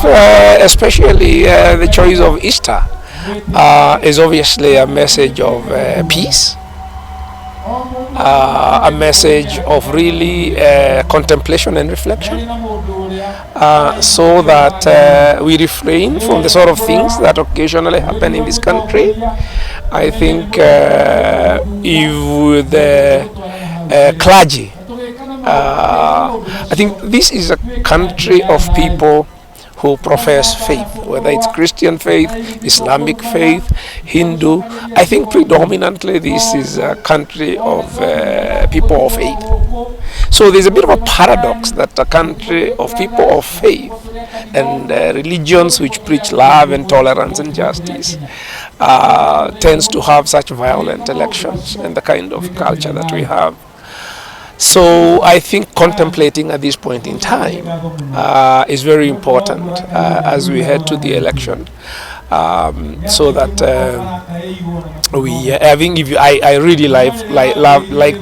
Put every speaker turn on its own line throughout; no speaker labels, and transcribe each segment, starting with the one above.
especially the choice of Easter is obviously a message of peace, a message of really contemplation and reflection, so that we refrain from the sort of things that occasionally happen in this country. I think if the clergy, I think this is a country of people who profess faith, whether it's Christian faith, Islamic faith, Hindu. I think predominantly this is a country of people of faith. So there's a bit of a paradox that a country of people of faith and religions which preach love and tolerance and justice tends to have such violent elections and the kind of culture that we have. So I think contemplating at this point in time is very important as we head to the election, so that I think I really like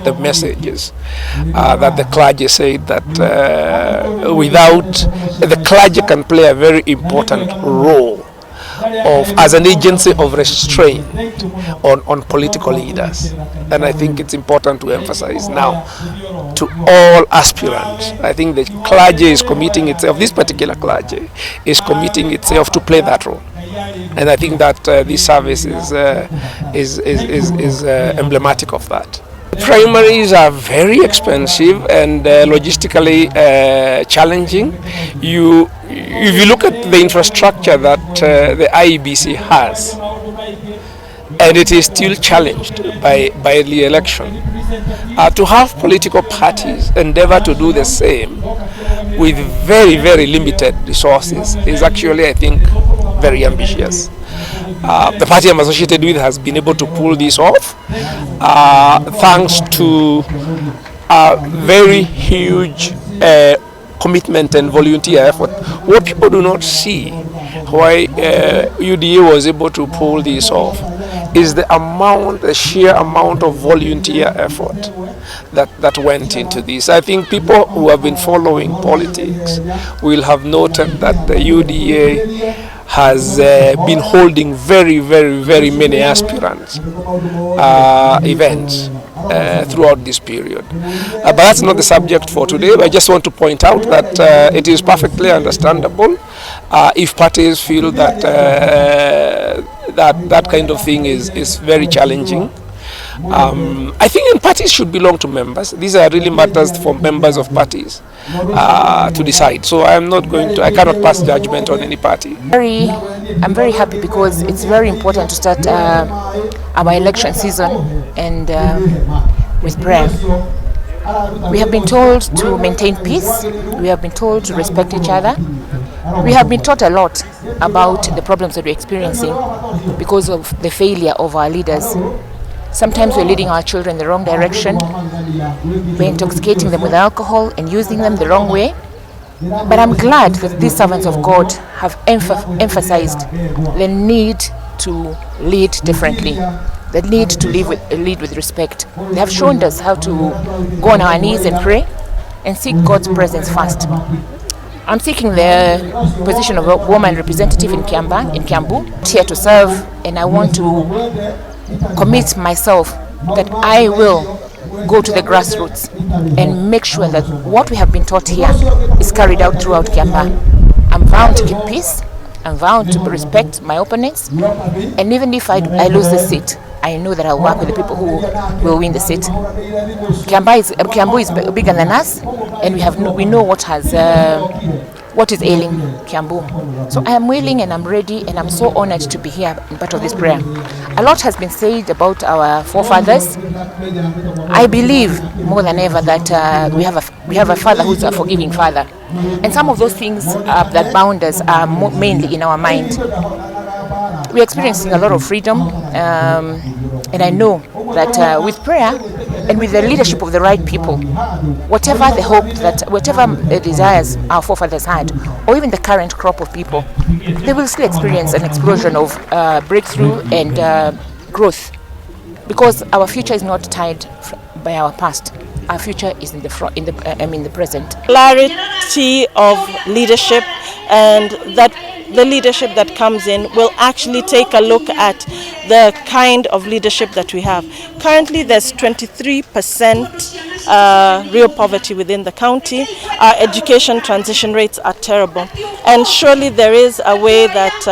the messages that the clergy said that without the clergy can play a very important role as an agency of restraint on political leaders. And I think it's important to emphasize now to all aspirants. I think the clergy is committing itself, this particular clergy is committing itself to play that role. And I think that this service is emblematic of that. Primaries are very expensive and logistically challenging. If you look at the infrastructure that the IEBC has, and it is still challenged by the election, to have political parties endeavor to do the same with very, very limited resources is actually, I think, very ambitious. The party I'm associated with has been able to pull this off thanks to a very huge commitment and volunteer effort. What people do not see why UDA was able to pull this off is the sheer amount of volunteer effort that went into this. I think people who have been following politics will have noted that the UDA has been holding very, very, very many aspirants events throughout this period. But that's not the subject for today. I just want to point out that it is perfectly understandable if parties feel that that kind of thing is very challenging. I think parties should belong to members. These are really matters for members of parties to decide. So I cannot pass judgment on any party.
I'm very happy because it's very important to start our election season and with prayer. We have been told to maintain peace. We have been told to respect each other. We have been taught a lot about the problems that we're experiencing because of the failure of our leaders. Sometimes we're leading our children in the wrong direction. We're intoxicating them with alcohol and using them the wrong way. But I'm glad that these servants of God have emphasized the need to lead differently, the need to lead with respect. They have shown us how to go on our knees and pray and seek God's presence first. I'm seeking the position of a woman representative in Kiambu, here to serve, and I want to commit myself that I will go to the grassroots and make sure that what we have been taught here is carried out throughout Kiamba. I'm bound to keep peace, I'm bound to respect my opponents, and even if I lose the seat, I know that I'll work with the people who will win the seat. Kiambu is bigger than us, and we know what is ailing Kiambu. So I am willing and I'm ready, and I'm so honored to be here in part of this prayer. A lot has been said about our forefathers. I believe more than ever that we have a father who's a forgiving father, and some of those things that bound us are mainly in our mind. We're experiencing a lot of freedom, and I know that with prayer and with the leadership of the right people, whatever the desires our forefathers had, or even the current crop of people, they will still experience an explosion of breakthrough and growth, because our future is not tied by our past. our future is in the front, in the present.
Clarity of leadership, and that the leadership that comes in will actually take a look at the kind of leadership that we have. Currently, there's 23% real poverty within the county. Our education transition rates are terrible, and surely there is a way that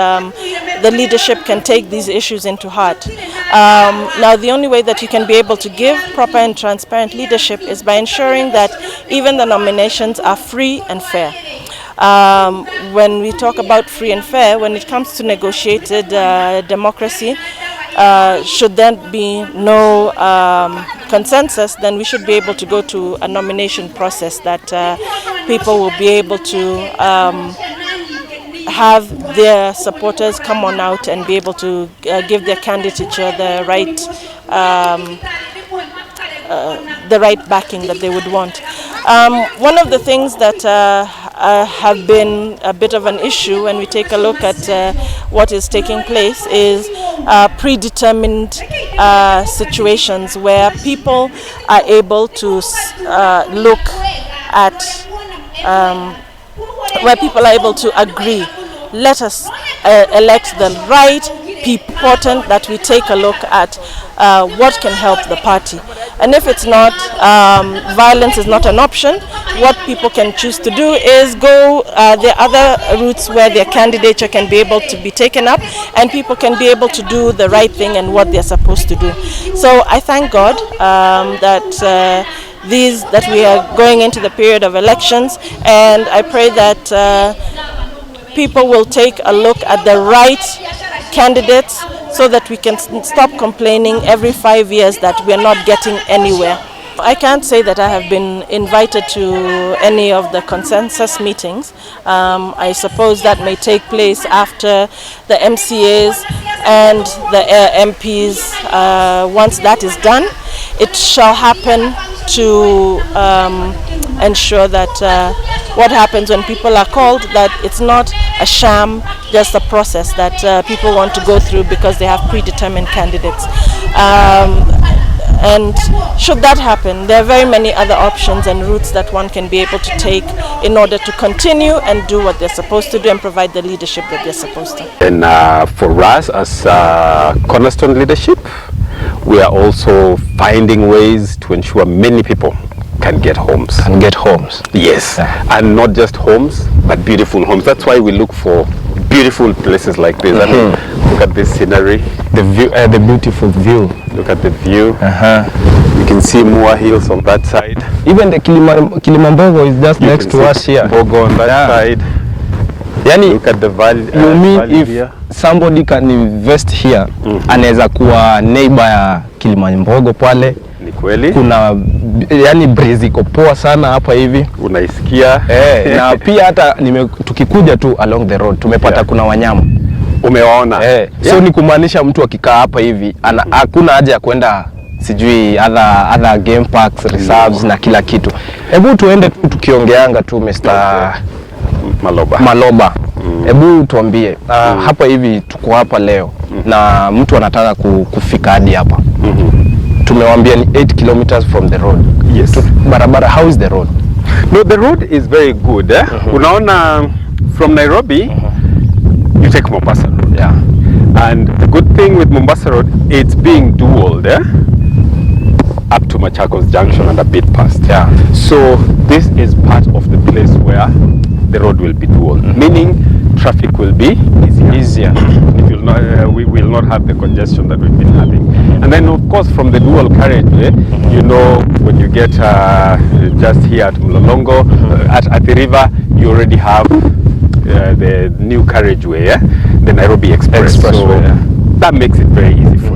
the leadership can take these issues into heart. Now, the only way that you can be able to give proper and transparent leadership is by ensuring that even the nominations are free and fair. When we talk about free and fair, when it comes to negotiated democracy, should there be no consensus, then we should be able to go to a nomination process that people will be able to have their supporters come on out and be able to give their candidature the right backing that they would want. One of the things that have been a bit of an issue when we take a look at what is taking place is predetermined situations where people are able to look at where people are able to agree, let us elect the right people. Important that we take a look at what can help the party. And if it's not, violence is not an option. What people can choose to do is go the other routes where their candidature can be able to be taken up and people can be able to do the right thing and what they're supposed to do. So I thank God that we are going into the period of elections, and I pray that people will take a look at the right candidates so that we can stop complaining every 5 years that we're not getting anywhere. I can't say that I have been invited to any of the consensus meetings. I suppose that may take place after the MCAs and the MPs. Once that is done, it shall happen to ensure that what happens when people are called, that it's not a sham, just a process that people want to go through because they have predetermined candidates. And should that happen, there are very many other options and routes that one can be able to take in order to continue and do what they're supposed to do and provide the leadership that they're supposed to.
And for us as Cornerstone leadership, we are also finding ways to ensure many people can get homes.
Can get homes.
Yes, and not just homes, but beautiful homes. That's why we look for beautiful places like this. I mean, look at this scenery.
The view, the beautiful view.
Look at the view. You can see more hills on that side.
Even the Kilimambogo is just next to us here.
Bogo on that side.
Yani,
look at the valley.
You mean
valley
if
here.
Somebody can invest here, anaweza kuwa neighbor ya Kilimambogo pale.
Ni kweli.
Kuna yani breeze iko poa sana hapa hivi.
Unaisikia?
Na pia hata tukikuja tu along the road tumepata kuna wanyama.
Umewaona?
So ni kumaanisha mtu akikaa hapa hivi hakuna haja ya kwenda sijui other game parks, reserves na kila kitu. Hebu tuende tukiongeanga tu Mr. Maloba. Hebu tuambie hapa hivi tuko hapa leo na mtu anataka kufika hadi hapa. Tumewambia ni 8 kilometers from the road.
Yes.
Barabara, how is the road?
No, the road is very good. Unaona, from Nairobi, you take Mombasa Road.
Yeah.
And the good thing with Mombasa Road, it's being dualed up to Machakos Junction and a bit past.
Yeah.
So this is part of the place where the road will be dual, meaning traffic will be easier. It will not, we will not have the congestion that we've been having. And then of course from the dual carriageway, you know, when you get just here at Mlolongo, at the river, you already have the new carriageway, the Nairobi Express.
So,
that makes it very easy for you.